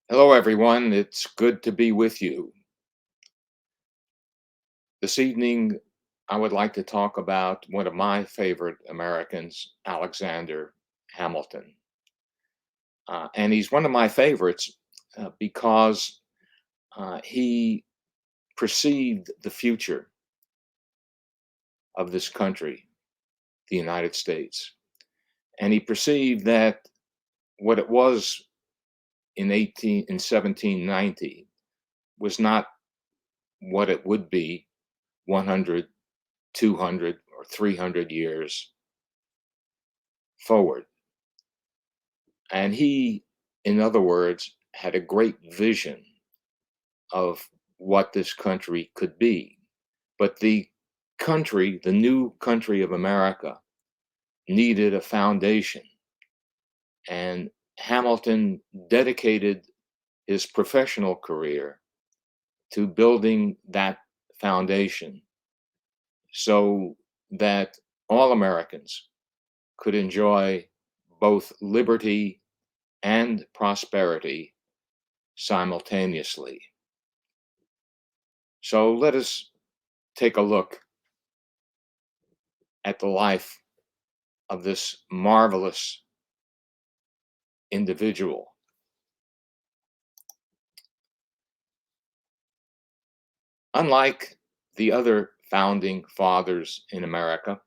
Hello, everyone. It's good to be with you. This evening, I would like to talk about one of my favorite Americans, Alexander Hamilton. And he's one of my favorites because he perceived the future of this country, the United States. And he perceived that what it was in 1790 was not what it would be 100, 200, or 300 years forward. And he, in other words, had a great vision of what this country could be. But the new country of America, needed a foundation. And Hamilton dedicated his professional career to building that foundation so that all Americans could enjoy both liberty and prosperity simultaneously. So let us take a look at the life of this marvelous individual. Unlike the other founding fathers in America,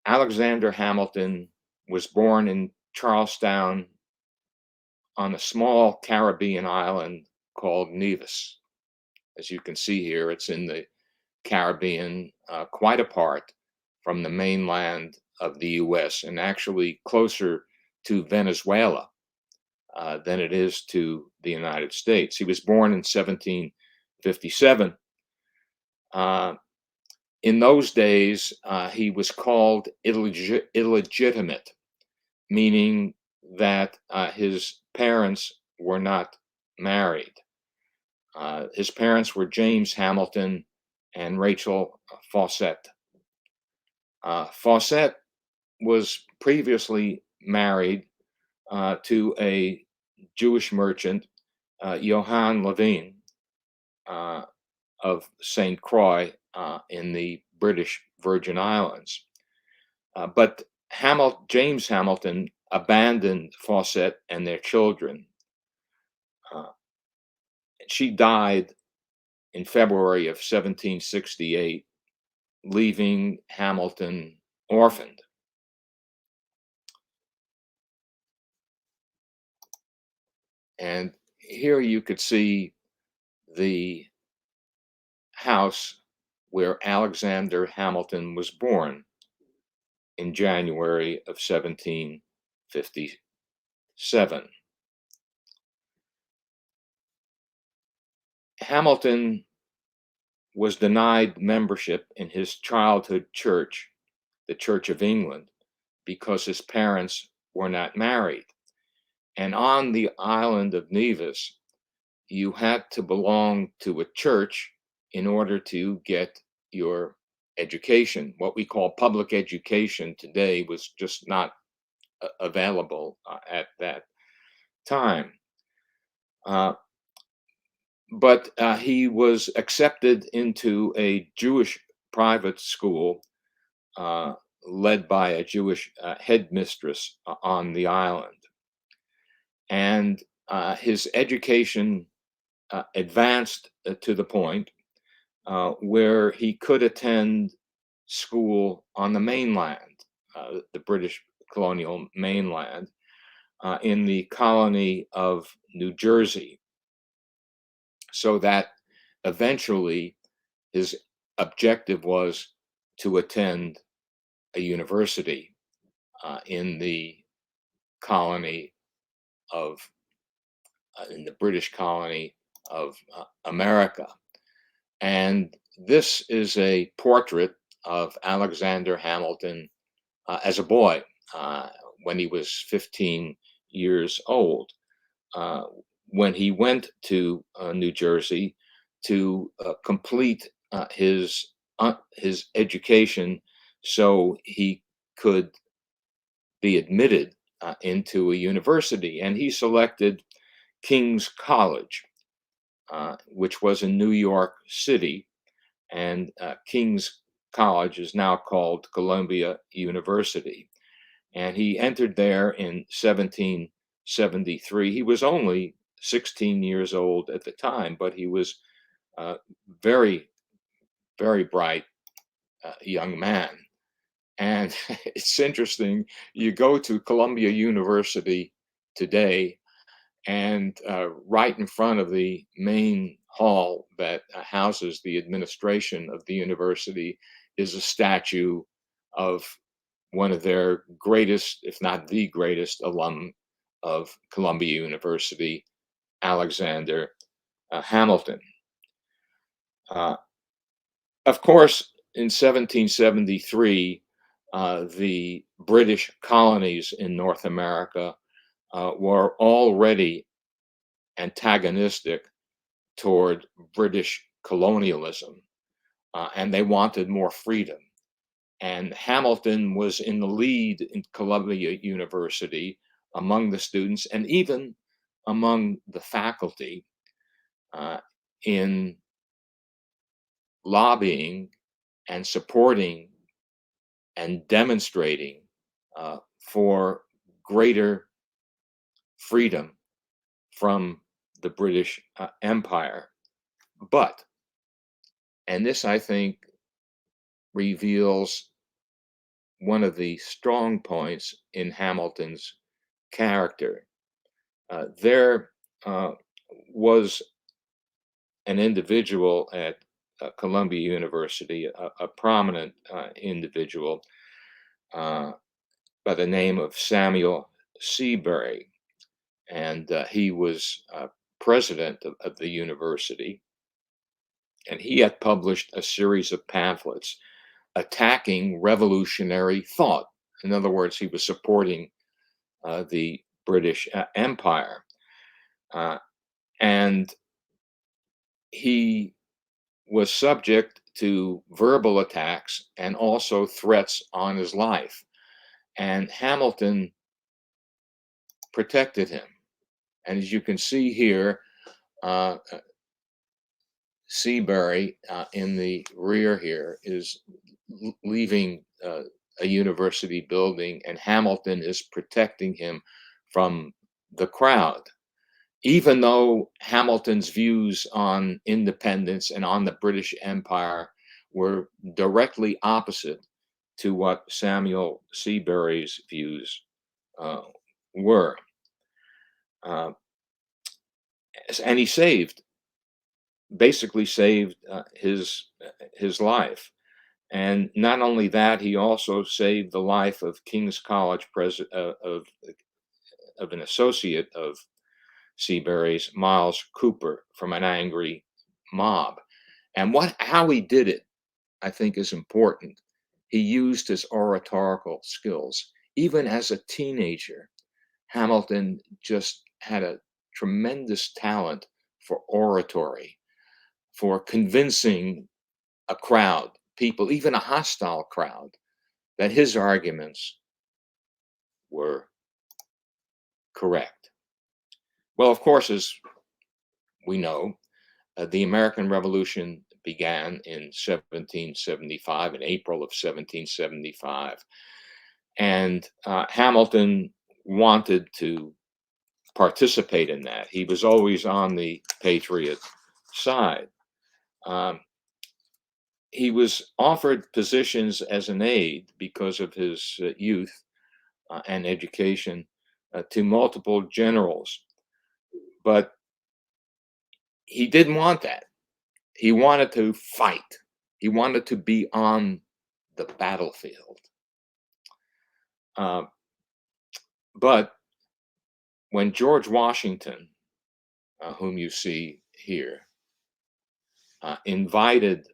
Alexander Hamilton was born in Charlestown on a small Caribbean island called Nevis. As you can see here, it's in the Caribbean, quite apart from the mainland of the US, and actually closer to Venezuela than it is to the United States. He was born in 1757. Uh, in those days, he was called illegitimate, meaning that his parents were not married. His parents were James Hamilton and Rachel Fawcett. Fawcett was previously married to a Jewish merchant, Johann Levine uh, of St. Croix in the British Virgin Islands. But James Hamilton abandoned Fawcett and their children. Uh, she died in February of 1768, leaving Hamilton orphaned. And here you could see the house where Alexander Hamilton was born in January of 1757. Hamilton was denied membership in his childhood church, the Church of England, because his parents were not married. And on the island of Nevis, you had to belong to a church in order to get your education. What we call public education today was just not available at that time. Uh, but he was accepted into a Jewish private school led by a Jewish headmistress on the island. And his education advanced to the point where he could attend school on the mainland, the British colonial mainland, in the colony of New Jersey, so that eventually his objective was to attend a university in the colony of, in the British colony of America. And this is a portrait of Alexander Hamilton as a boy when he was 15 years old. Uh, when he went to New Jersey to complete his education, so he could be admitted into a university, and he selected King's College, which was in New York City, and King's College is now called Columbia University. And he entered there in 1773. He was only 16 years old at the time, but he was a very, very bright young man. And it's interesting, you go to Columbia University today, and right in front of the main hall that houses the administration of the university is a statue of one of their greatest, if not the greatest, alum of Columbia University, Alexander Hamilton. Uh, of course, in 1773, the British colonies in North America were already antagonistic toward British colonialism, and they wanted more freedom. And Hamilton was in the lead in Columbia University among the students and even among the faculty uh, in lobbying and supporting and demonstrating for greater freedom from the British Empire. But, and this I think reveals one of the strong points in Hamilton's character. There was an individual at Columbia University, a prominent individual uh, by the name of Samuel Seabury, and he was president of the university, and he had published a series of pamphlets attacking revolutionary thought. In other words, he was supporting the British Empire. Uh, and he was subject to verbal attacks and also threats on his life. And Hamilton protected him. And as you can see here, uh, Seabury in the rear here is leaving a university building, and Hamilton is protecting him from the crowd. Even though Hamilton's views on independence and on the British Empire were directly opposite to what Samuel Seabury's views uh, were. Uh, and he basically saved his life. And not only that, he also saved the life of King's College of an associate of Seabury's, Miles Cooper, from an angry mob. And how he did it, I think, is important. He used his oratorical skills. Even as a teenager, Hamilton just had a tremendous talent for oratory, for convincing a crowd, people, even a hostile crowd, that his arguments were correct. Well, of course, as we know, the American Revolution began in 1775, in April of 1775. And Hamilton wanted to participate in that. He was always on the Patriot side. Um, he was offered positions as an aide because of his youth and education to multiple generals, but he didn't want that. He wanted to fight. He wanted to be on the battlefield. Uh, but when George Washington, whom you see here, invited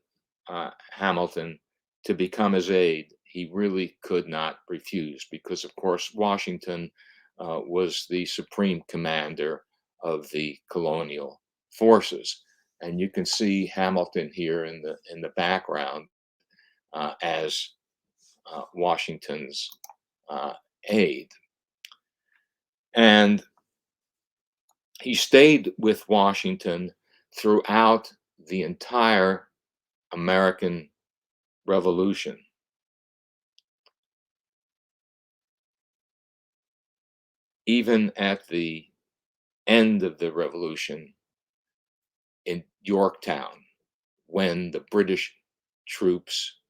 Hamilton to become his aide, he really could not refuse because, of course, Washington was the supreme commander of the colonial forces. And you can see Hamilton here in the background as Washington's aide. And He stayed with Washington throughout the entire American Revolution. Even at the end of the Revolution in Yorktown, when the British troops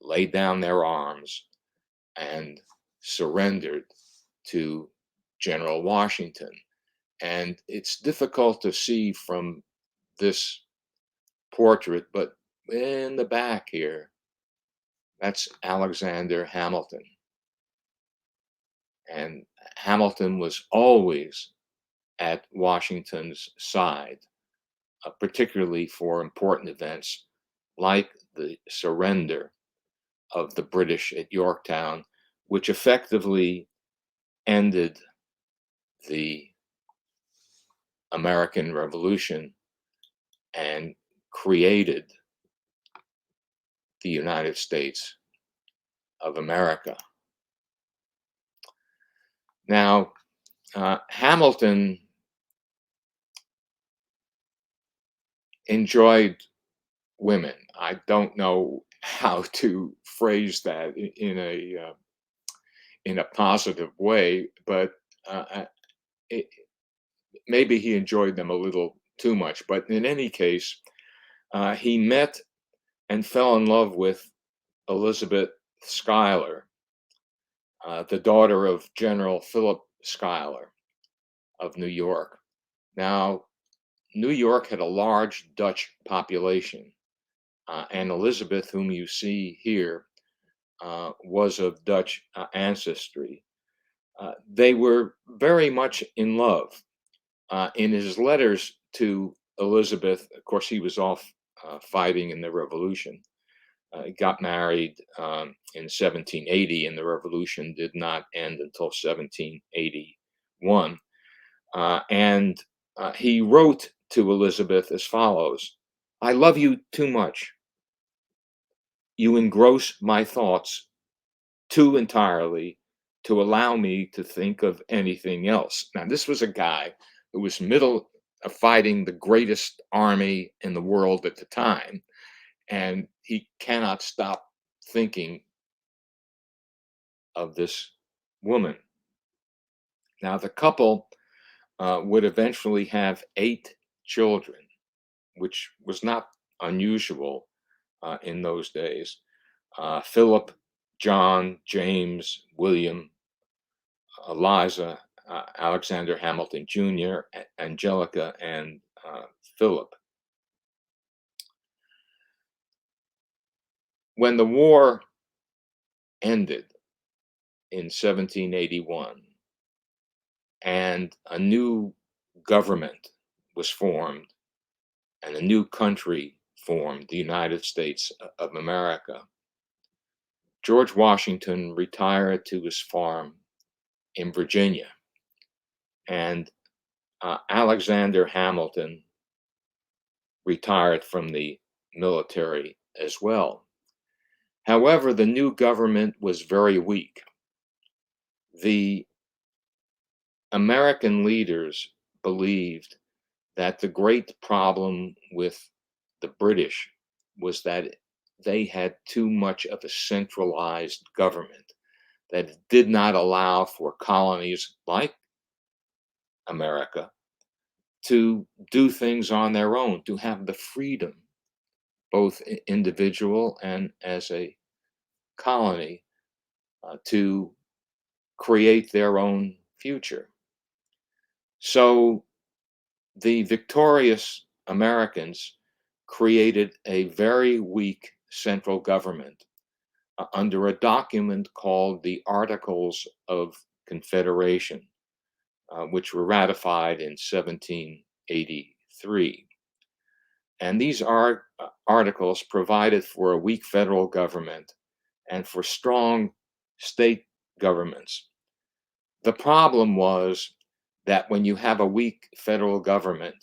laid down their arms and surrendered to General Washington. And it's difficult to see from this portrait, but in the back here, that's Alexander Hamilton. And Hamilton was always at Washington's side, particularly for important events like the surrender of the British at Yorktown, which effectively ended the American Revolution and created the United States of America. Now, Hamilton enjoyed women. I don't know how to phrase that in a positive way, but it, maybe he enjoyed them a little too much. But in any case, he met and fell in love with Elizabeth Schuyler, the daughter of General Philip Schuyler of New York. Now, New York had a large Dutch population, and Elizabeth, whom you see here, was of Dutch ancestry. They were very much in love. In his letters to Elizabeth, of course, he was off fighting in the Revolution. He got married in 1780, and the Revolution did not end until 1781. And he wrote to Elizabeth as follows: I love you too much. You engross my thoughts too entirely to allow me to think of anything else. Now, this was a guy who was middle of fighting the greatest army in the world at the time, and he cannot stop thinking of this woman. Now, the couple would eventually have 8 children, which was not unusual in those days. Philip, John, James, William, Eliza, Alexander Hamilton Jr., Angelica, and Philip. When the war ended in 1781 and a new government was formed and a new country formed, the United States of America, George Washington retired to his farm in Virginia, and Alexander Hamilton retired from the military as well. However, the new government was very weak. The American leaders believed that the great problem with the British was that they had too much of a centralized government that did not allow for colonies like America to do things on their own, to have the freedom, both individual and as a colony, to create their own future. So the victorious Americans created a very weak central government under a document called the Articles of Confederation, which were ratified in 1783. And these articles provided for a weak federal government and for strong state governments. The problem was that when you have a weak federal government,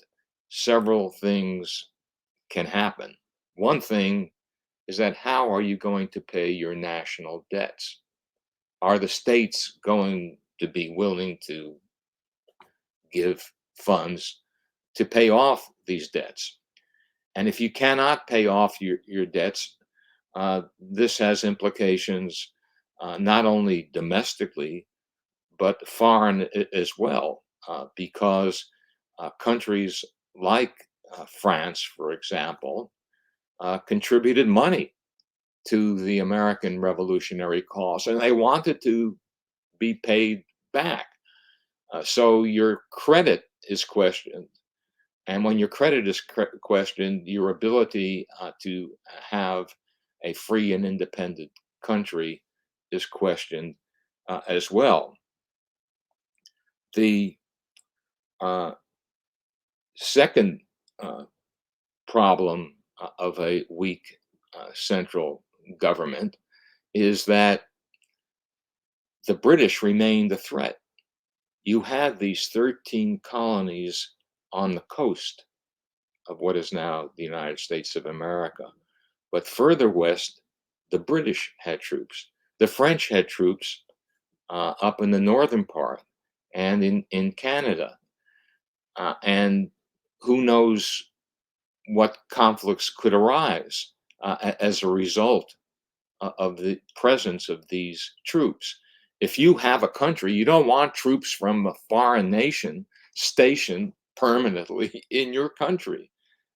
several things can happen. One thing is that how are you going to pay your national debts? Are the states going to be willing to give funds to pay off these debts. And if you cannot pay off your debts, this has implications not only domestically, but foreign as well, because countries like France, for example, contributed money to the American Revolutionary cause, and they wanted to be paid back. So your credit is questioned. And when your credit is questioned, your ability to have a free and independent country is questioned as well. The uh, second uh, problem of a weak central government is that the British remained a threat. You had these 13 colonies on the coast of what is now the United States of America. But further west, the British had troops. The French had troops up in the northern part and in Canada. And who knows what conflicts could arise as a result of the presence of these troops. If you have a country, you don't want troops from a foreign nation stationed permanently in your country.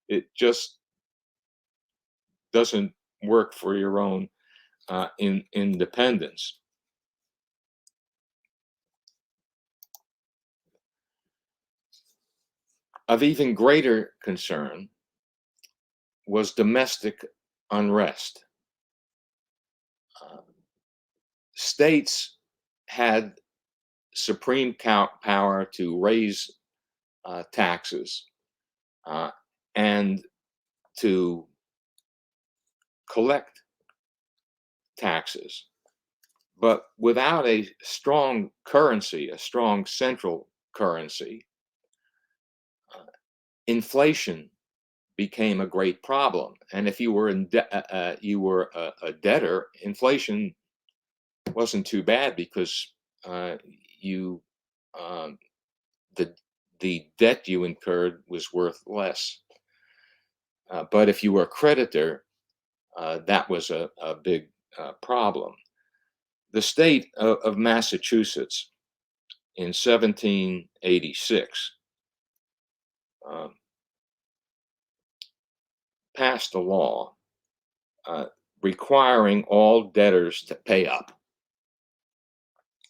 It just doesn't work for your own independence. Of even greater concern was domestic unrest. Uh, States had supreme power to raise taxes uh, and to collect taxes. But without a strong currency, a strong central currency, inflation became a great problem. And if you were you were a debtor, inflation wasn't too bad because you um, the the debt you incurred was worth less. But if you were a creditor, that was a big problem. The state of Massachusetts in 1786 um, passed a law uh, requiring all debtors to pay up,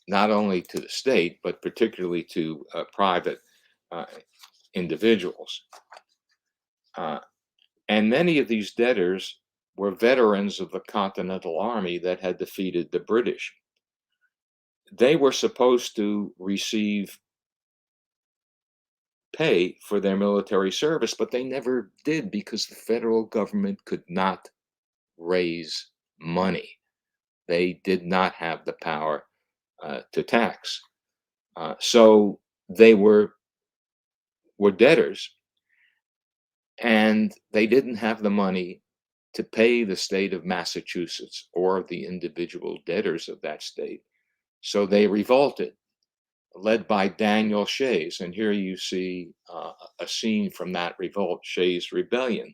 not only to the state, but particularly to private uh, individuals. Uh, and many of these debtors were veterans of the Continental Army that had defeated the British. They were supposed to receive pay for their military service, but they never did because the federal government could not raise money. They did not have the power to tax. So they were debtors, and they didn't have the money to pay the state of Massachusetts or the individual debtors of that state. So they revolted, led by Daniel Shays. And here you see a scene from that revolt, Shays' Rebellion.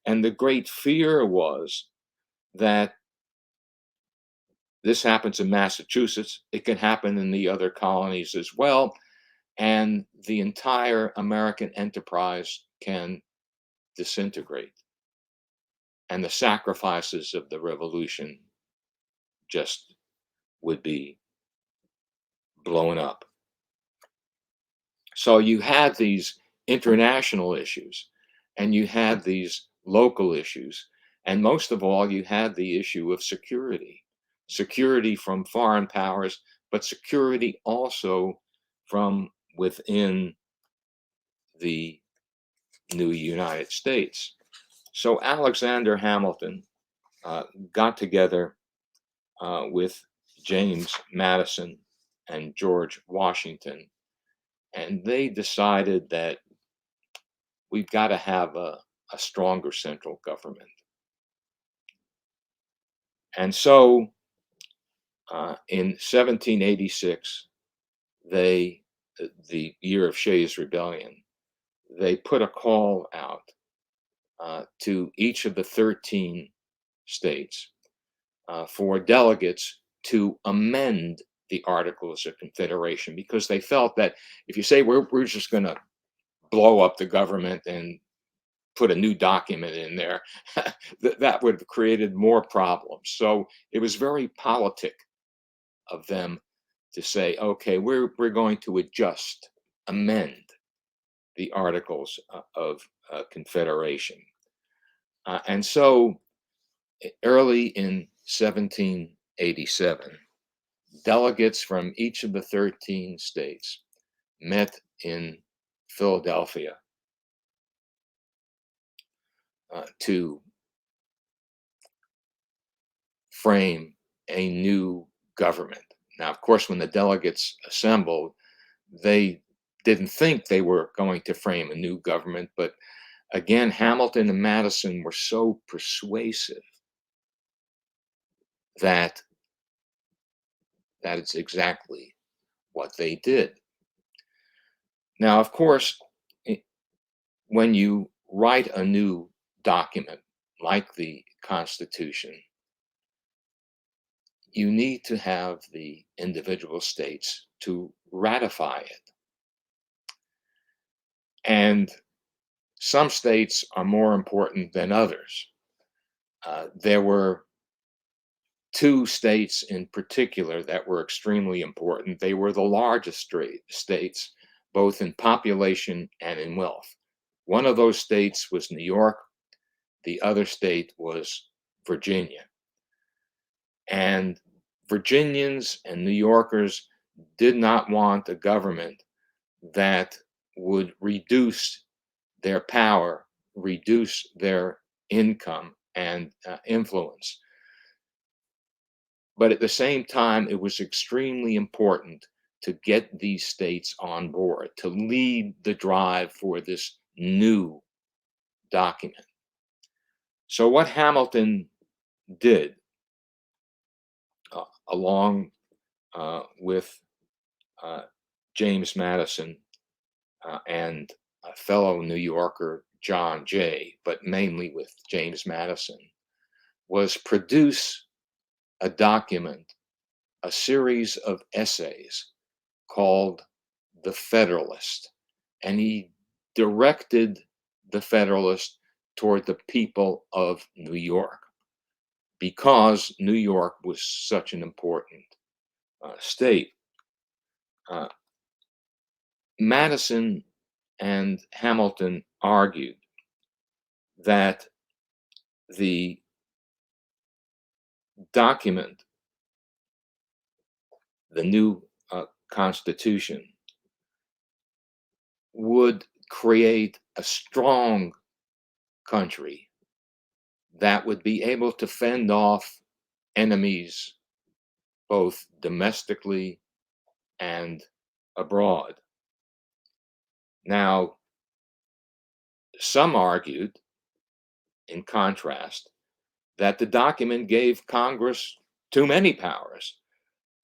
And the great fear was that this happens in Massachusetts, it can happen in the other colonies as well, and the entire American enterprise can disintegrate. And the sacrifices of the revolution just would be blown up. So you had these international issues, and you had these local issues, and most of all, you had the issue of security from foreign powers, but security also from within the new United States. So Alexander Hamilton uh, got together with James Madison and George Washington, and they decided that we've got to have a stronger central government. And so in 1786, they the year of Shays' Rebellion, they put a call out to each of the 13 states for delegates to amend the Articles of Confederation, because they felt that if you say we're just going to blow up the government and put a new document in there, that would have created more problems. So it was very politic of them to say, okay, we're going to adjust, amend the Articles of Confederation. And so early in 1787, delegates from each of the 13 states met in Philadelphia to frame a new government. Now, of course, when the delegates assembled, they didn't think they were going to frame a new government, but again, Hamilton and Madison were so persuasive that that is exactly what they did. Now, of course, when you write a new document like the Constitution, you need to have the individual states to ratify it. And some states are more important than others. There were two states in particular that were extremely important. They were the largest states, both in population and in wealth. One of those states was New York, the other state was Virginia. And Virginians and New Yorkers did not want a government that would reduce their power, reduce their income and influence. But at the same time, it was extremely important to get these states on board, to lead the drive for this new document. So, what Hamilton did, along with uh, James Madison and a fellow New Yorker, John Jay, but mainly with James Madison, was produce a document, a series of essays called The Federalist. And he directed the Federalist toward the people of New York, because New York was such an important state. Uh, Madison and Hamilton argued that the document, the new Constitution, would create a strong country that would be able to fend off enemies both domestically and abroad. Now, some argued, in contrast, that the document gave Congress too many powers,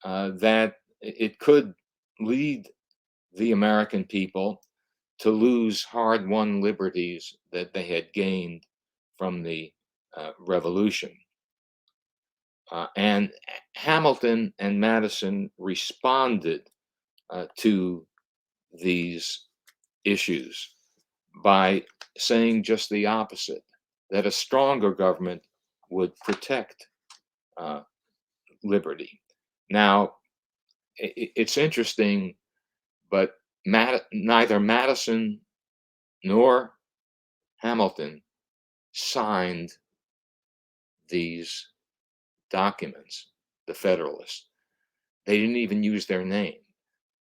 that it could lead the American people to lose hard won liberties that they had gained from the Revolution. And Hamilton and Madison responded to these issues by saying just the opposite, that a stronger government would protect uh, liberty. Now, it's interesting, but neither Madison nor Hamilton signed these documents, the Federalists. They didn't even use their name.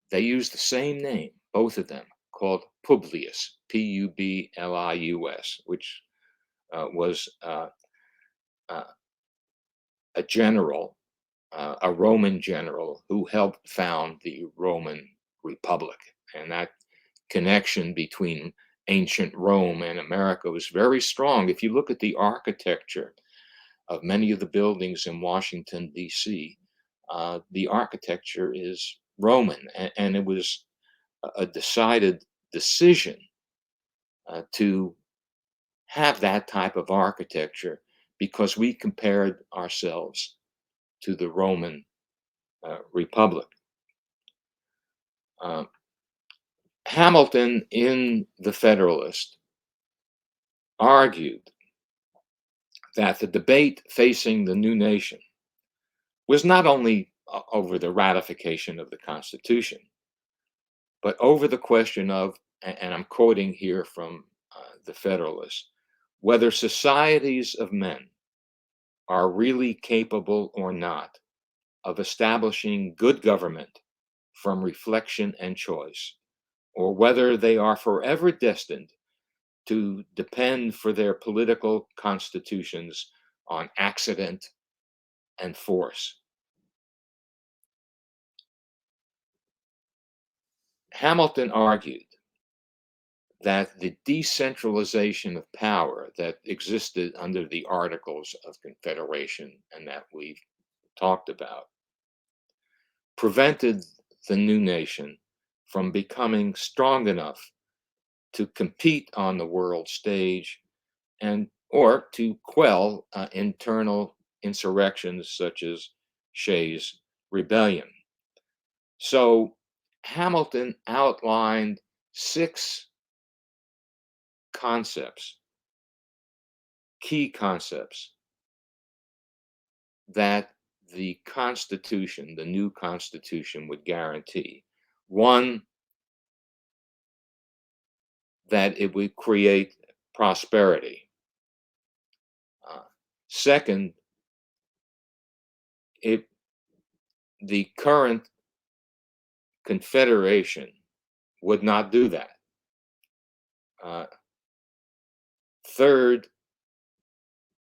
They used the same name, both of them, called Publius, Publius, which was uh, a general, a Roman general who helped found the Roman Republic. And that connection between ancient Rome and America was very strong. If you look at the architecture of many of the buildings in Washington, D.C., the architecture is Roman, and it was a decided decision to have that type of architecture because we compared ourselves to the Roman Republic. Uh, Hamilton, in The Federalist, argued that the debate facing the new nation was not only over the ratification of the Constitution, but over the question of, and I'm quoting here from The Federalist, whether societies of men are really capable or not of establishing good government from reflection and choice, or whether they are forever destined to depend for their political constitutions on accident and force. Hamilton argued that the decentralization of power that existed under the Articles of Confederation and that we've talked about prevented the new nation from becoming strong enough to compete on the world stage and or to quell internal insurrections such as Shays' Rebellion. So Hamilton outlined 6 concepts, key concepts, that the Constitution, the new Constitution, would guarantee. One, that it would create prosperity. Uh, Second, it the current Confederation would not do that. Uh, Third,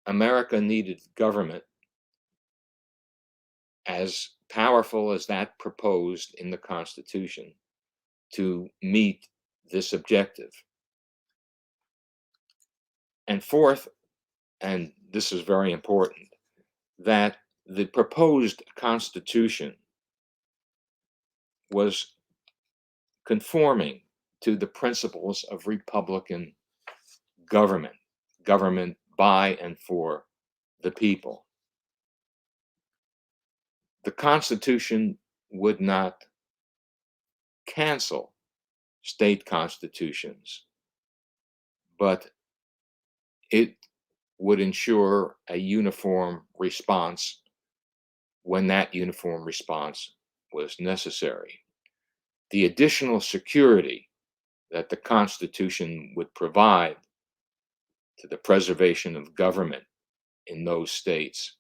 America needed government as powerful as that proposed in the Constitution to meet this objective. And fourth, and this is very important, that the proposed Constitution was conforming to the principles of Republican government, government by and for the people. The Constitution would not cancel state constitutions, but it would ensure a uniform response when that uniform response was necessary. The additional security that the Constitution would provide to the preservation of government in those states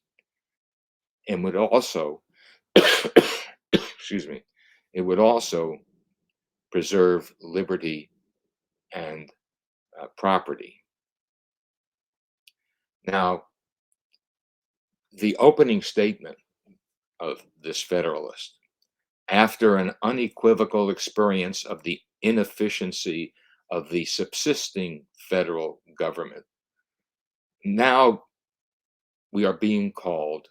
and would also, excuse me, it would also preserve liberty and property. Now, the opening statement of this Federalist, after an unequivocal experience of the inefficiency of the subsisting federal government, now we are being called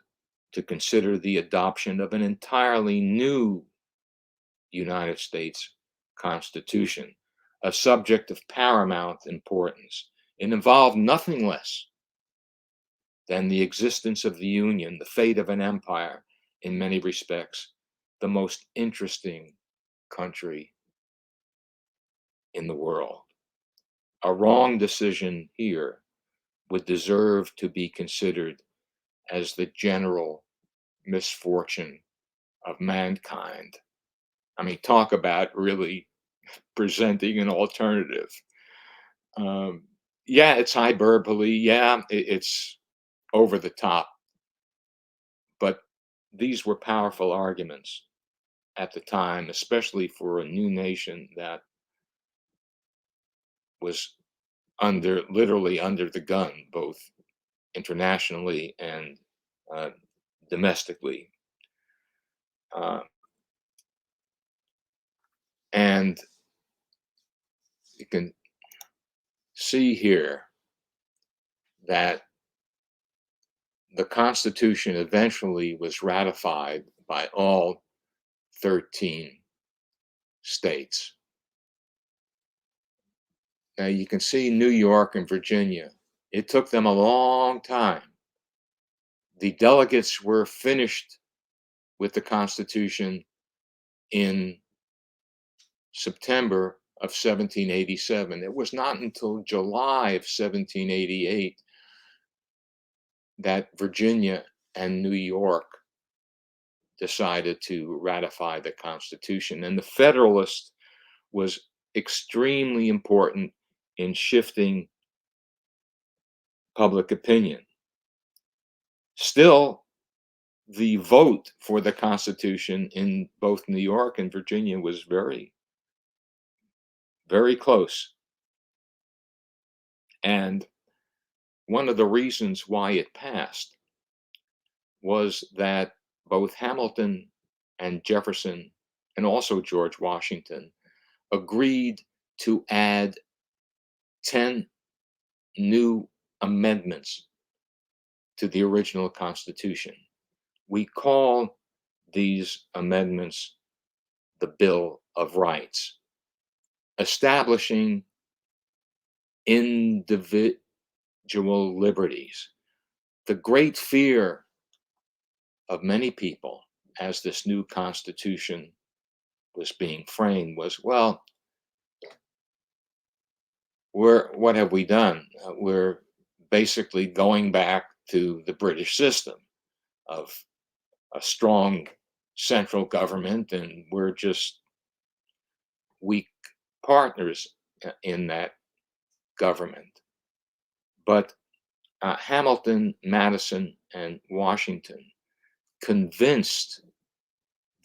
to consider the adoption of an entirely new United States Constitution, a subject of paramount importance. It involved nothing less than the existence of the Union, the fate of an empire, in many respects, the most interesting country in the world. A wrong decision here would deserve to be considered as the general misfortune of mankind. I mean, talk about really presenting an alternative. Um, yeah, it's hyperbole. Yeah, it's over the top. But these were powerful arguments at the time, especially for a new nation that was literally under the gun, both internationally and uh, domestically. Uh, and you can see here that the Constitution eventually was ratified by all 13 states. Now you can see New York and Virginia. It took them a long time. The delegates were finished with the Constitution in September of 1787. It was not until July of 1788 that Virginia and New York decided to ratify the Constitution. And the Federalist was extremely important in shifting public opinion. Still, the vote for the Constitution in both New York and Virginia was very, very close. And one of the reasons why it passed was that both Hamilton and Jefferson, and also George Washington, agreed to add 10 new amendments to the original Constitution. We call these amendments the Bill of Rights, establishing individual liberties. The great fear of many people as this new Constitution was being framed was, well, what have we done? We're basically going back to the British system of a strong central government, and we're just weak partners in that government. But Hamilton, Madison, and Washington convinced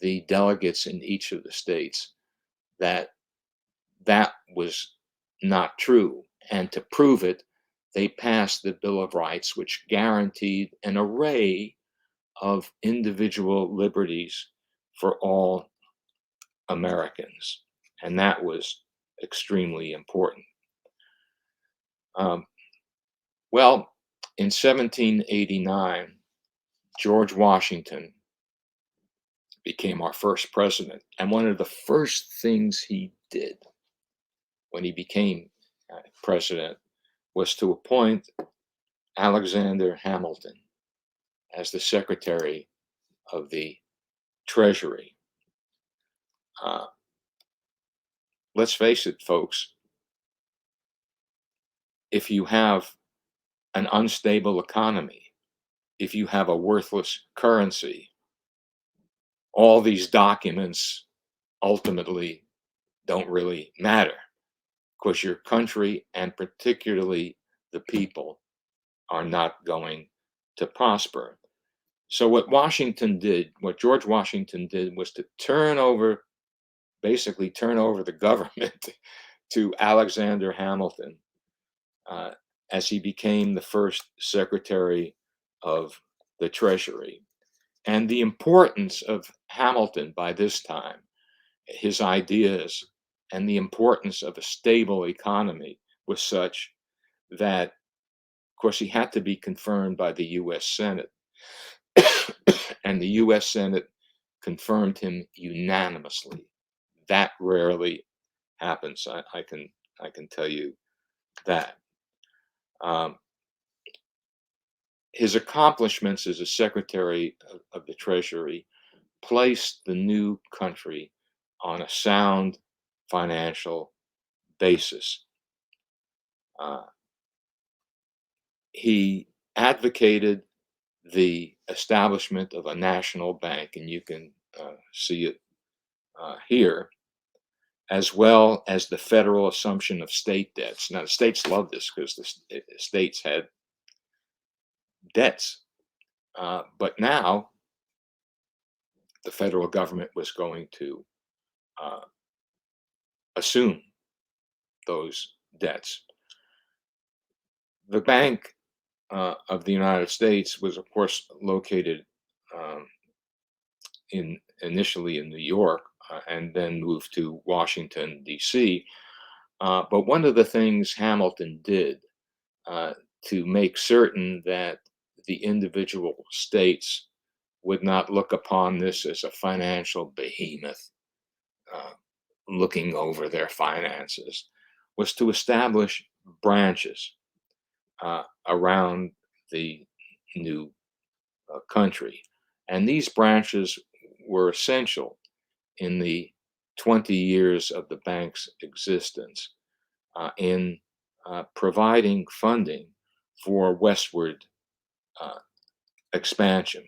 the delegates in each of the states that that was not true. And to prove it, they passed the Bill of Rights, which guaranteed an array of individual liberties for all Americans. And that was extremely important. Well, in 1789, George Washington became our first president. And one of the first things he did when he became president was to appoint Alexander Hamilton as the Secretary of the Treasury. Let's face it, folks, if you have an unstable economy, if you have a worthless currency, all these documents ultimately don't really matter, because your country, and particularly the people, are not going to prosper. So what George Washington did, was to basically turn over the government to Alexander Hamilton as he became the first Secretary of the Treasury. And the importance of Hamilton by this time, his ideas, and the importance of a stable economy was such that, of course, he had to be confirmed by the U.S. Senate. And the U.S. Senate confirmed him unanimously. That rarely happens. I can tell you that. His accomplishments as a Secretary of the Treasury placed the new country on a sound financial basis. He advocated the establishment of a national bank, and you can see it here, as well as the federal assumption of state debts. Now, the states loved this because the states had debts, but now the federal government was going to assume those debts. The Bank of the United States was, of course, located initially in New York, and then moved to Washington, D.C. But one of the things Hamilton did to make certain that the individual states would not look upon this as a financial behemoth looking over their finances, was to establish branches around the new country. And these branches were essential in the 20 years of the bank's existence in providing funding for westward uh, expansion.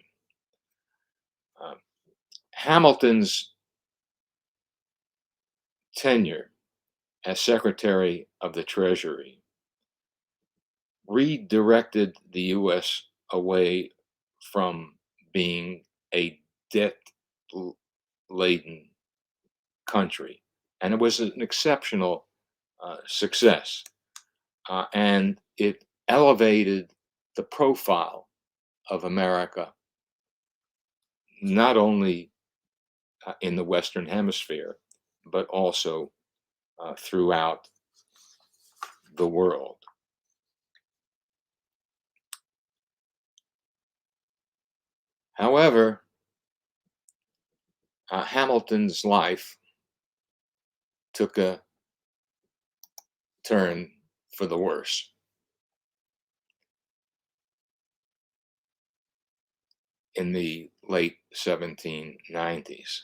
Um, Hamilton's tenure as Secretary of the Treasury redirected the U.S. away from being a debt laden country. And it was an exceptional success. And it elevated the profile of America, not only in the Western Hemisphere, but also throughout the world. However, Hamilton's life took a turn for the worse. In the late 1790s.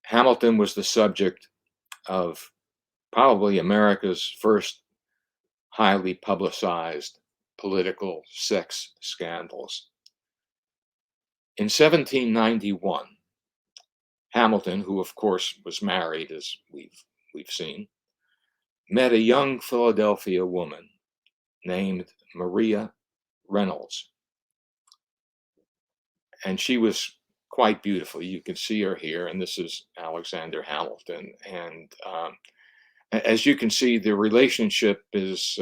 Hamilton was the subject of probably America's first highly publicized political sex scandals. In 1791, Hamilton, who of course was married, as we've seen, met a young Philadelphia woman named Maria Reynolds, and she was quite beautiful. You can see her here, and this is Alexander Hamilton. And as you can see, the relationship is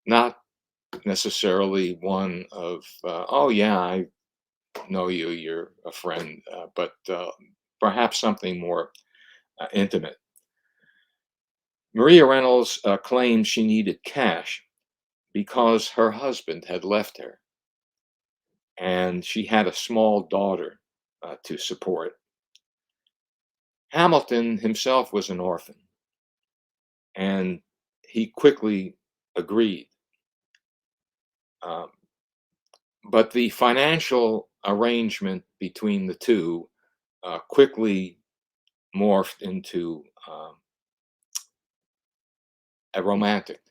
not necessarily one of, oh, yeah, I know you, you're a friend, but perhaps something more intimate. Maria Reynolds claimed she needed cash because her husband had left her and she had a small daughter to support. Hamilton himself was an orphan, and he quickly agreed. Um, but the financial arrangement between the two quickly morphed into a romantic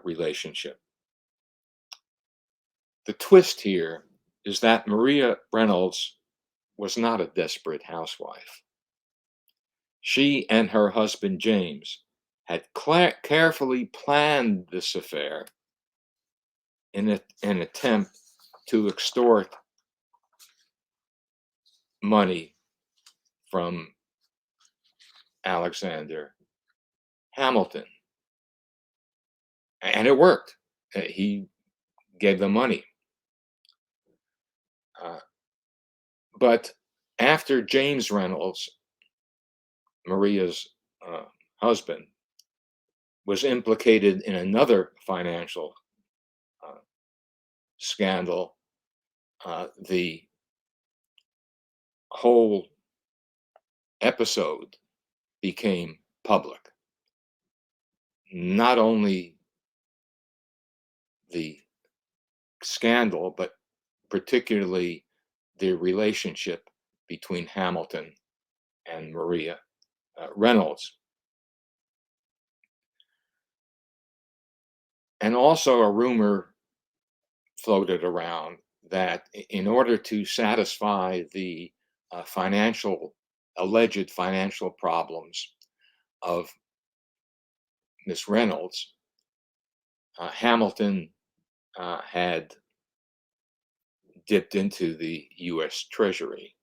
relationship. The twist here is that Maria Reynolds was not a desperate housewife. She and her husband James had carefully planned this affair in an attempt to extort money from Alexander Hamilton. And it worked. He gave them money. But after James Reynolds, Maria's husband, was implicated in another financial scandal, the whole episode became public. Not only the scandal, but particularly the relationship between Hamilton and Maria Reynolds. And also a rumor floated around that in order to satisfy the alleged financial problems of Miss Reynolds, Hamilton had dipped into the U.S. Treasury.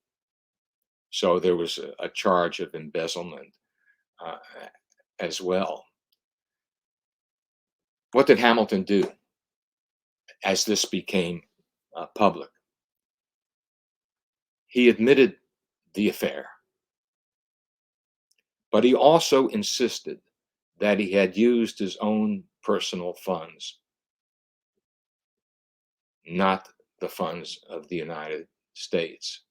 So there was a charge of embezzlement uh, as well. What did Hamilton do as this became public? He admitted the affair, but he also insisted that he had used his own personal funds, not the funds of the United States.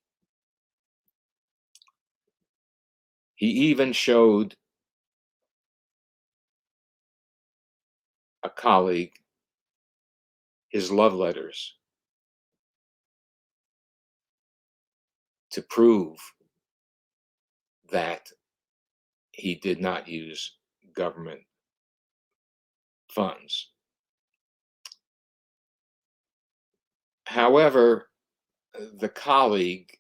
He even showed a colleague his love letters to prove that he did not use government funds. However, the colleague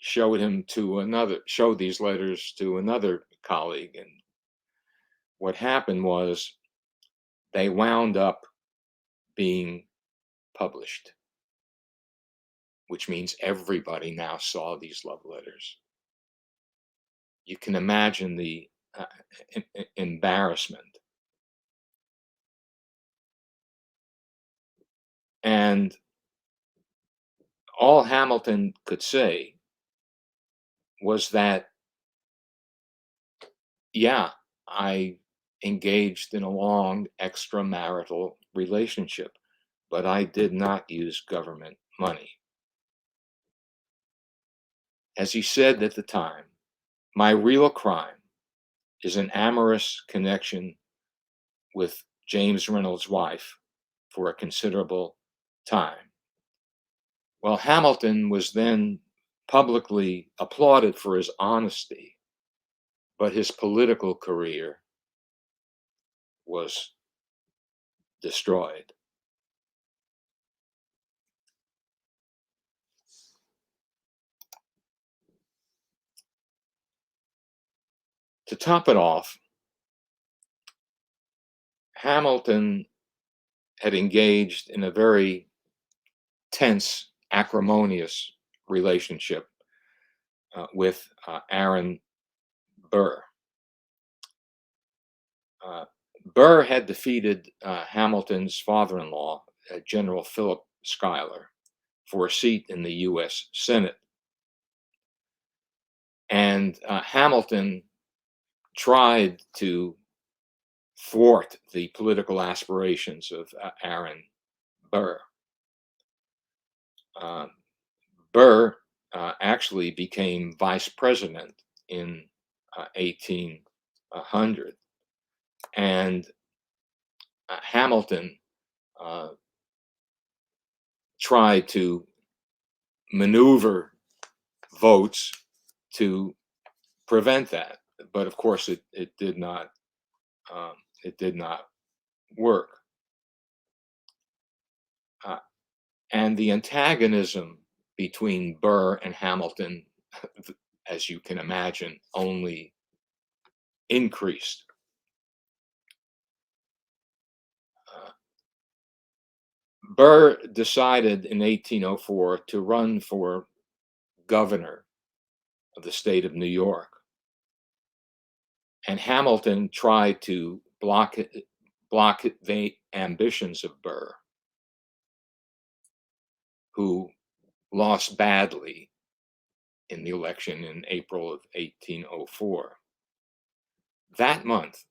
showed these letters to another colleague, and what happened was they wound up being published, which means everybody now saw these love letters. You can imagine the embarrassment. And all Hamilton could say was that, yeah, I engaged in a long extramarital relationship, but I did not use government money. As he said at the time, my real crime is an amorous connection with James Reynolds' wife for a considerable time. Well, Hamilton was then publicly applauded for his honesty, but his political career was destroyed. To top it off, Hamilton had engaged in a very tense, acrimonious relationship with Aaron Burr. Uh, Burr had defeated Hamilton's father-in-law, General Philip Schuyler, for a seat in the U.S. Senate. And Hamilton tried to thwart the political aspirations of Aaron Burr. Uh, Burr actually became vice president in 1800, and Hamilton tried to maneuver votes to prevent that, but of course it did not it did not work. Uh, and the antagonism between Burr and Hamilton, as you can imagine, only increased. Uh, Burr decided in 1804 to run for governor of the state of New York, and Hamilton tried to block the ambitions of Burr, who lost badly in the election in April of 1804. That month,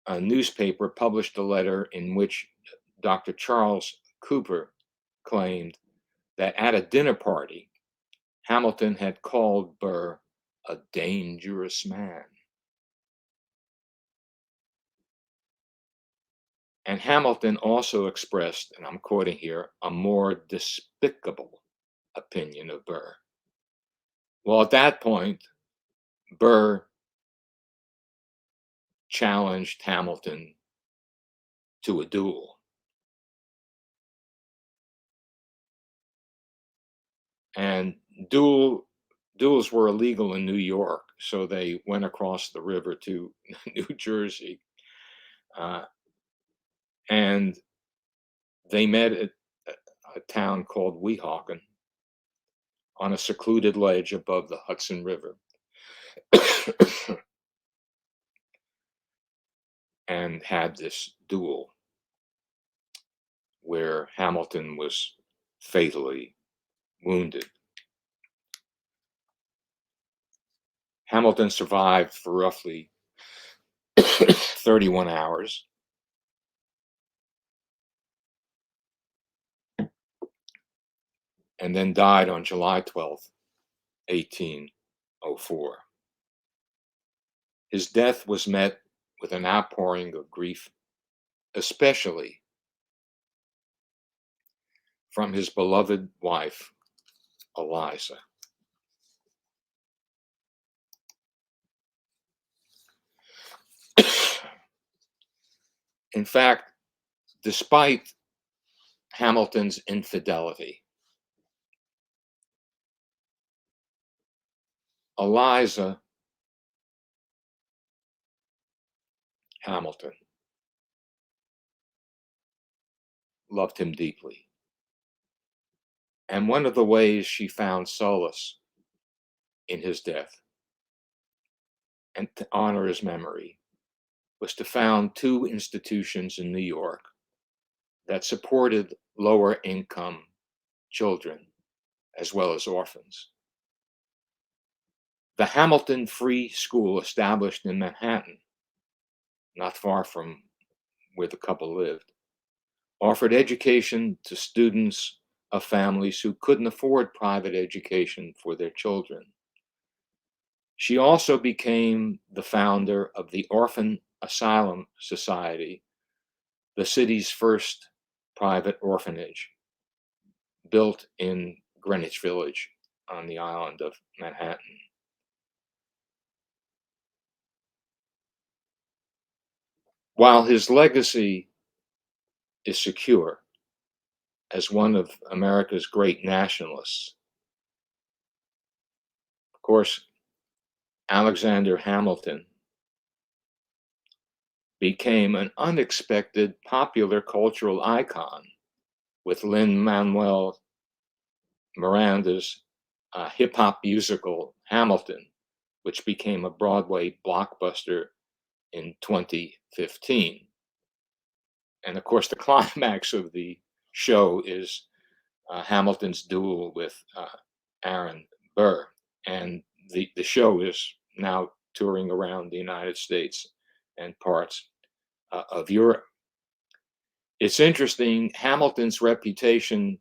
a newspaper published a letter in which Dr. Charles Cooper claimed that at a dinner party, Hamilton had called Burr a dangerous man. And Hamilton also expressed, and I'm quoting here, a more despicable opinion of Burr. Well, at that point, Burr challenged Hamilton to a duel. And duels were illegal in New York, so they went across the river to New Jersey, uh, and they met at a town called Weehawken on a secluded ledge above the Hudson River, and had this duel where Hamilton was fatally wounded. Hamilton survived for roughly 31 hours, and then died on July 12th, 1804. His death was met with an outpouring of grief, especially from his beloved wife, Eliza. In fact, despite Hamilton's infidelity, Eliza Hamilton loved him deeply. And one of the ways she found solace in his death and to honor his memory was to found two institutions in New York that supported lower income children as well as orphans. The Hamilton Free School, established in Manhattan, not far from where the couple lived, offered education to students of families who couldn't afford private education for their children. She also became the founder of the Orphan Asylum Society, the city's first private orphanage, built in Greenwich Village on the island of Manhattan. While his legacy is secure as one of America's great nationalists, of course, Alexander Hamilton became an unexpected popular cultural icon with Lin-Manuel Miranda's hip hop musical Hamilton, which became a Broadway blockbuster in 2015. And of course, the climax of the show is Hamilton's duel with Aaron Burr. And the show is now touring around the United States and parts of Europe. It's interesting, Hamilton's reputation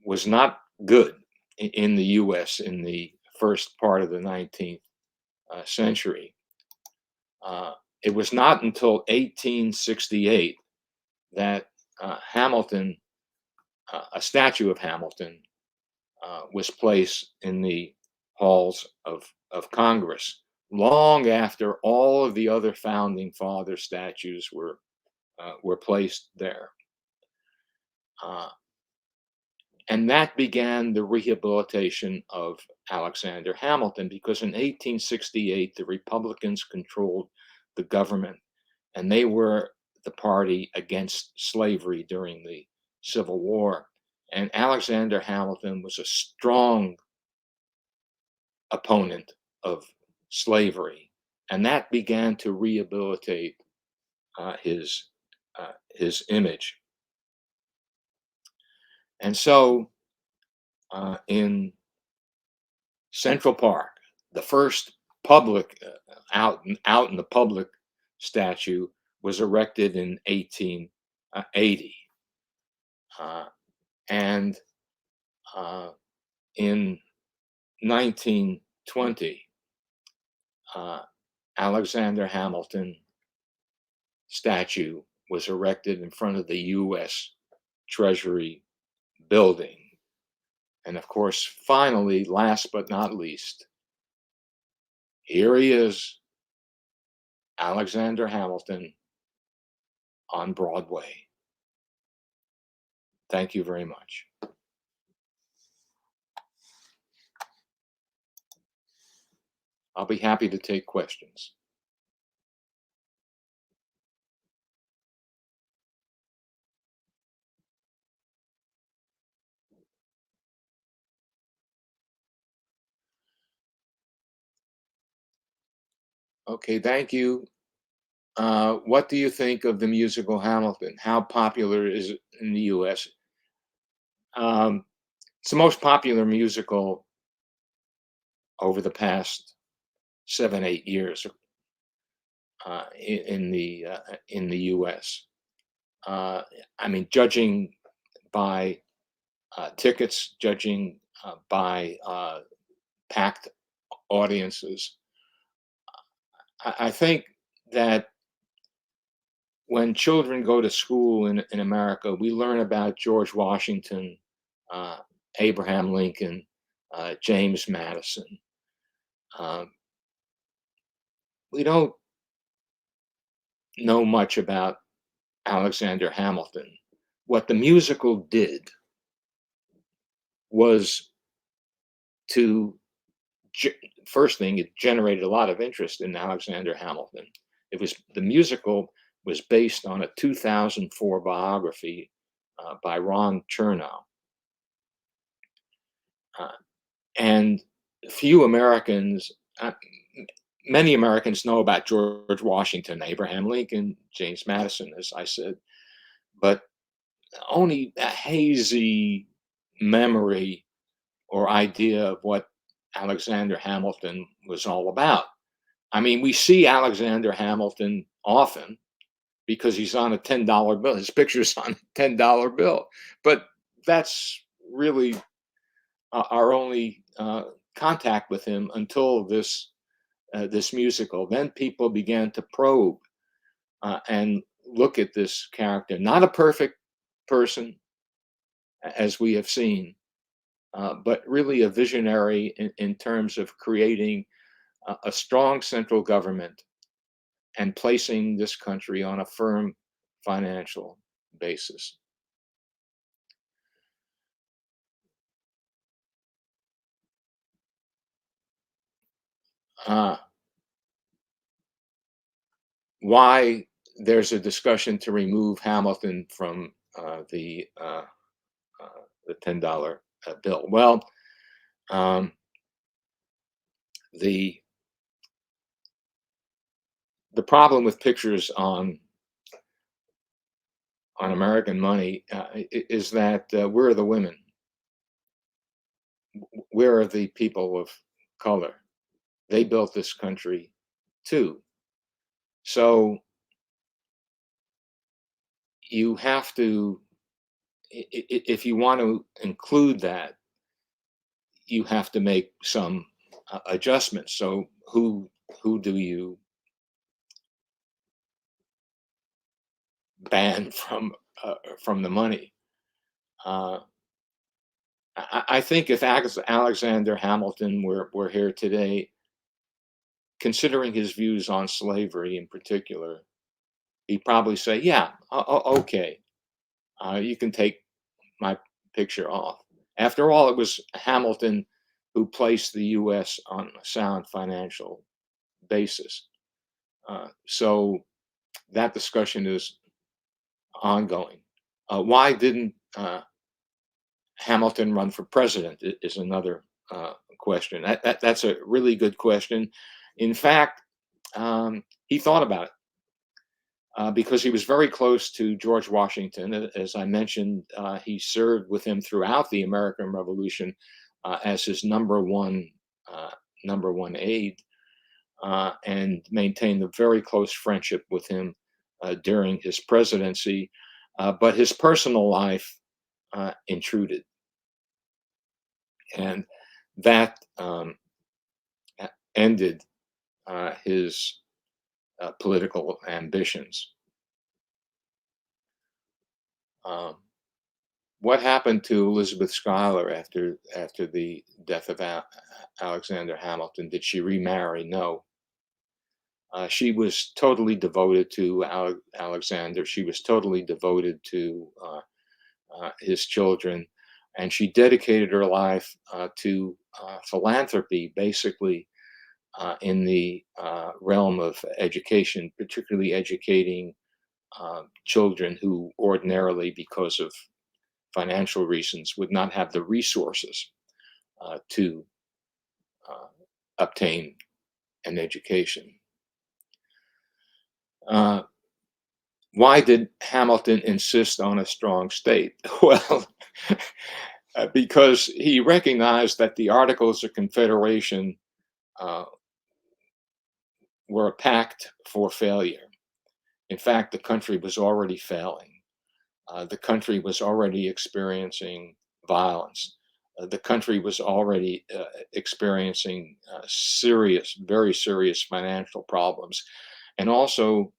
was not good in the US in the first part of the 19th century. It was not until 1868 that Hamilton, a statue of Hamilton, was placed in the halls of Congress, long after all of the other founding father statues were placed there. And that began the rehabilitation of Alexander Hamilton, because in 1868, the Republicans controlled the government, and they were the party against slavery during the Civil War. And Alexander Hamilton was a strong opponent of slavery, and that began to rehabilitate his image. And so in Central Park, the first public out in the public statue was erected in 1880, and in 1920, Alexander Hamilton statue was erected in front of the U.S. Treasury building. And of course, finally, last but not least, here he is, Alexander Hamilton, on Broadway. Thank you very much. I'll be happy to take questions. Okay, thank you. What do you think of the musical Hamilton? How popular is it in the US? It's the most popular musical over the past 7, 8 years in the US. I mean, judging by tickets, judging by packed audiences, I think that when children go to school in America, we learn about George Washington, uh, Abraham Lincoln, James Madison. Um, we don't know much about Alexander Hamilton. What the musical did was to ge- first thing, it generated a lot of interest in Alexander Hamilton. It was the musical was based on a 2004 biography by Ron Chernow, uh, and few Americans, many Americans know about George Washington, Abraham Lincoln, James Madison, as I said, but only a hazy memory or idea of what Alexander Hamilton was all about. I mean, we see Alexander Hamilton often because he's on a $10 bill. His picture's on a $10 bill. But that's really our only contact with him until this musical. Then people began to probe and look at this character. Not a perfect person, as we have seen, but really a visionary in terms of creating a strong central government and placing this country on a firm financial basis. Uh, why there's a discussion to remove Hamilton from uh, the $10 bill? Well, um, the the problem with pictures on American money is that where are the women? Where are the people of color? They built this country too. So you have to, if you want to include that, you have to make some adjustments. So who do you ban from the money? Uh, I think if Alexander Hamilton were here today, considering his views on slavery in particular, he'd probably say, "Yeah, okay, you can take my picture off." After all, it was Hamilton who placed the U.S. on a sound financial basis. So that discussion is ongoing. Why didn't Hamilton run for president? Is another question. That's a really good question. In fact, he thought about it because he was very close to George Washington. As I mentioned, he served with him throughout the American Revolution as his uh, number one aide, and maintained a very close friendship with him during his presidency. But his personal life intruded, and that ended his political ambitions. Um, what happened to Elizabeth Schuyler after the death of Alexander Hamilton? Did she remarry? No. She was totally devoted to Alexander. She was totally devoted to his children, and she dedicated her life to philanthropy, basically in the realm of education, particularly educating children who ordinarily, because of financial reasons, would not have the resources to uh, obtain an education. Uh, why did Hamilton insist on a strong state? Well, because he recognized that the Articles of Confederation uh, were a pact for failure. In fact, the country was already failing. The country was already experiencing violence. The country was already experiencing very serious financial problems, and also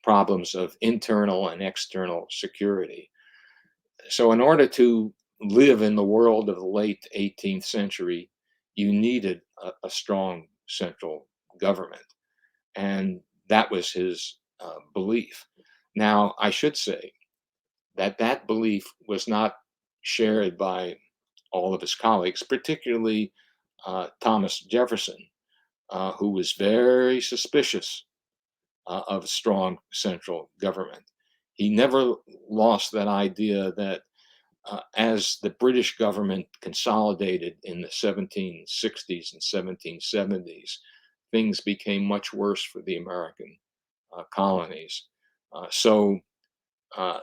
problems of internal and external security. So, in order to live in the world of the late 18th century, you needed a strong central government. And that was his belief. Now, I should say that that belief was not shared by all of his colleagues, particularly Thomas Jefferson, who was very suspicious of a strong central government. He never lost that idea that as the British government consolidated in the 1760s and 1770s, things became much worse for the American colonies. So uh,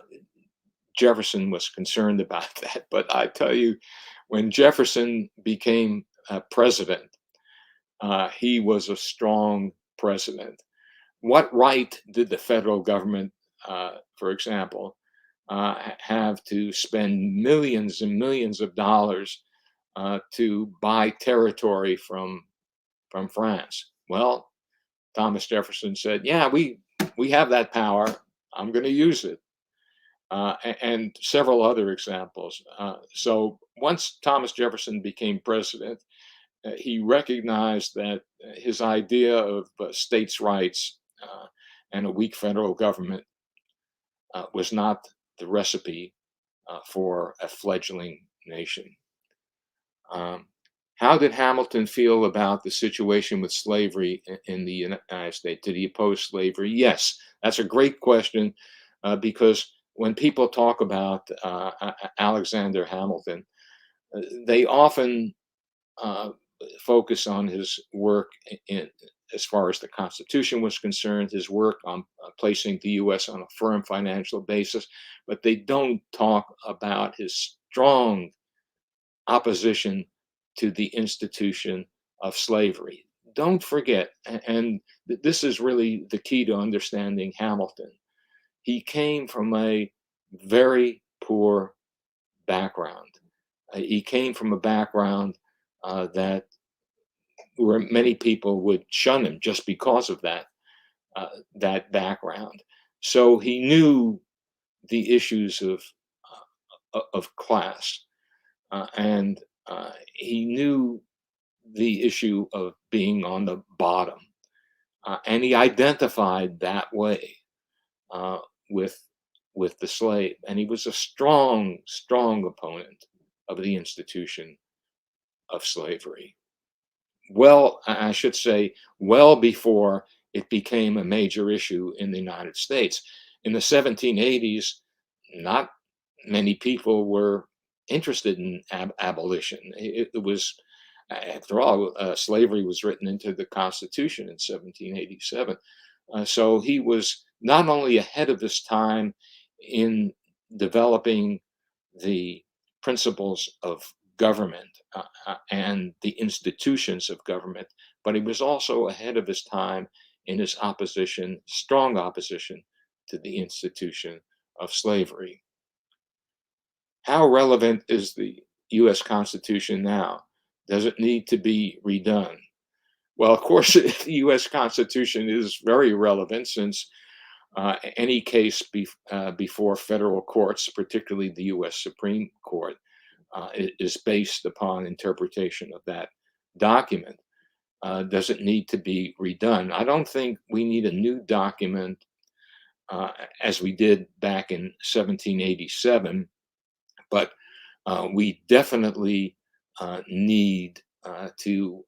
Jefferson was concerned about that. But I tell you, when Jefferson became president, he was a strong president. What right did the federal government, for example, have to spend millions and millions of dollars to buy territory from France? Well, Thomas Jefferson said, "Yeah, we have that power. I'm going to use it." And several other examples. So once Thomas Jefferson became president, he recognized that his idea of states' rights and a weak federal government was not the recipe for a fledgling nation. Um, how did Hamilton feel about the situation with slavery in the United States? Did he oppose slavery? Yes, that's a great question because when people talk about Alexander Hamilton, they often uh, focus on his work as far as the Constitution was concerned, his work on placing the U.S. on a firm financial basis, but they don't talk about his strong opposition to the institution of slavery. Don't forget, and this is really the key to understanding Hamilton. He came from a very poor background. He came from a background that where many people would shun him just because of that background. So he knew the issues of class, and he knew the issue of being on the bottom, and he identified that way uh, with with the slave, and he was a strong opponent of the institution of slavery. Well, I should say, well before it became a major issue in the United States. In the 1780s, not many people were interested in abolition. It was, after all, slavery was written into the Constitution in 1787. So he was not only ahead of his time in developing the principles of government and the institutions of government, but he was also ahead of his time in his opposition, strong opposition to the institution of slavery. How relevant is the US Constitution now? Does it need to be redone? Well, of course, the US Constitution is very relevant since any case before federal courts, particularly the US Supreme Court, is based upon interpretation of that document. Does it need to be redone? I don't think we need a new document uh, as we did back in 1787, but we definitely need to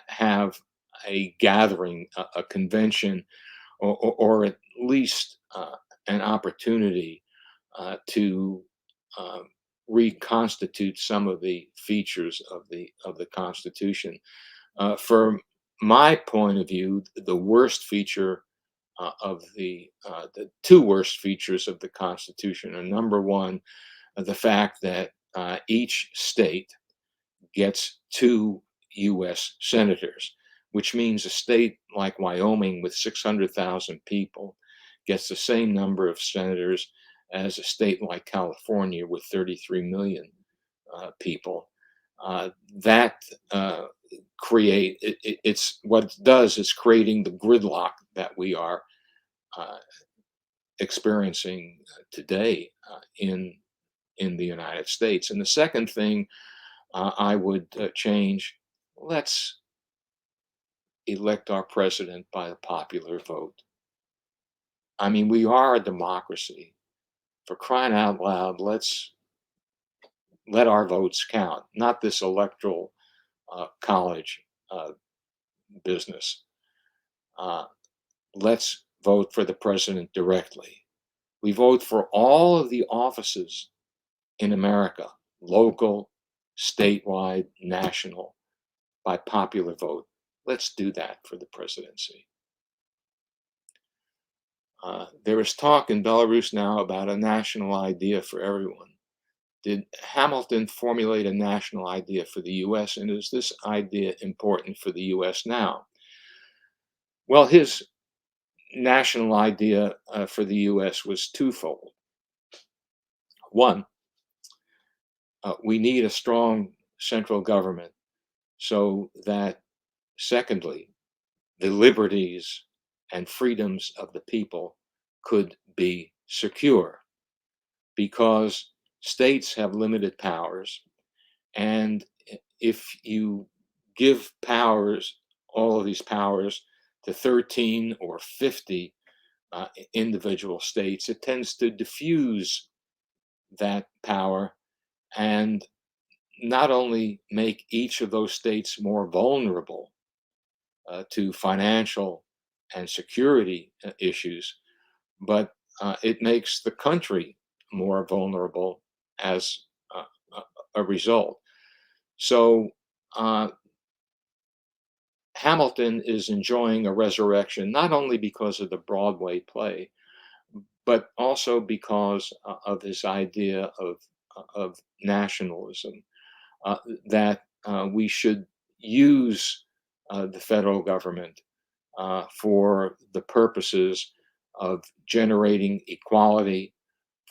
have a gathering, a convention, or at least an opportunity to uh, reconstitute some of the features of the Constitution. From my point of view, the worst feature of the two worst features of the Constitution are: number one, the fact that each state gets two U.S. senators, which means a state like Wyoming with 600,000 people gets the same number of senators as a state like California with 33 million people. That it's what it does is creating the gridlock that we are uh, experiencing today in the United States. And the second thing I would change, let's elect our president by a popular vote. I mean, we are a democracy. For crying out loud, let's let our votes count, not this electoral college uh, business. Uh, let's vote for the president directly. We vote for all of the offices in America, local, statewide, national, by popular vote. Let's do that for the presidency. There is talk in Belarus now about a national idea for everyone. Did Hamilton formulate a national idea for the US, and is this idea important for the US now? Well, his national idea for the US was twofold. One, we need a strong central government so that, secondly, the liberties and freedoms of the people could be secure because states have limited powers. And if you give powers, all of these powers, to 13 or 50 individual states, it tends to diffuse that power and not only make each of those states more vulnerable to financial and security issues, but it makes the country more vulnerable as uh, a result. So Hamilton is enjoying a resurrection not only because of the Broadway play, but also because of his idea of nationalism, uh, that we should use the federal government for the purposes of generating equality,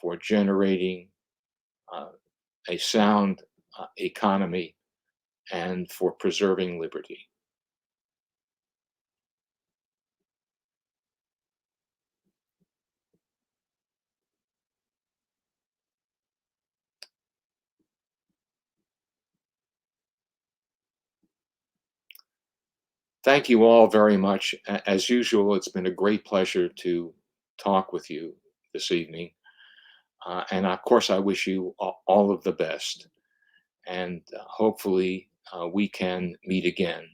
for generating uh, a sound economy, and for preserving liberty. Thank you all very much. As usual, it's been a great pleasure to talk with you this evening. And of course, I wish you all of the best. And hopefully, we can meet again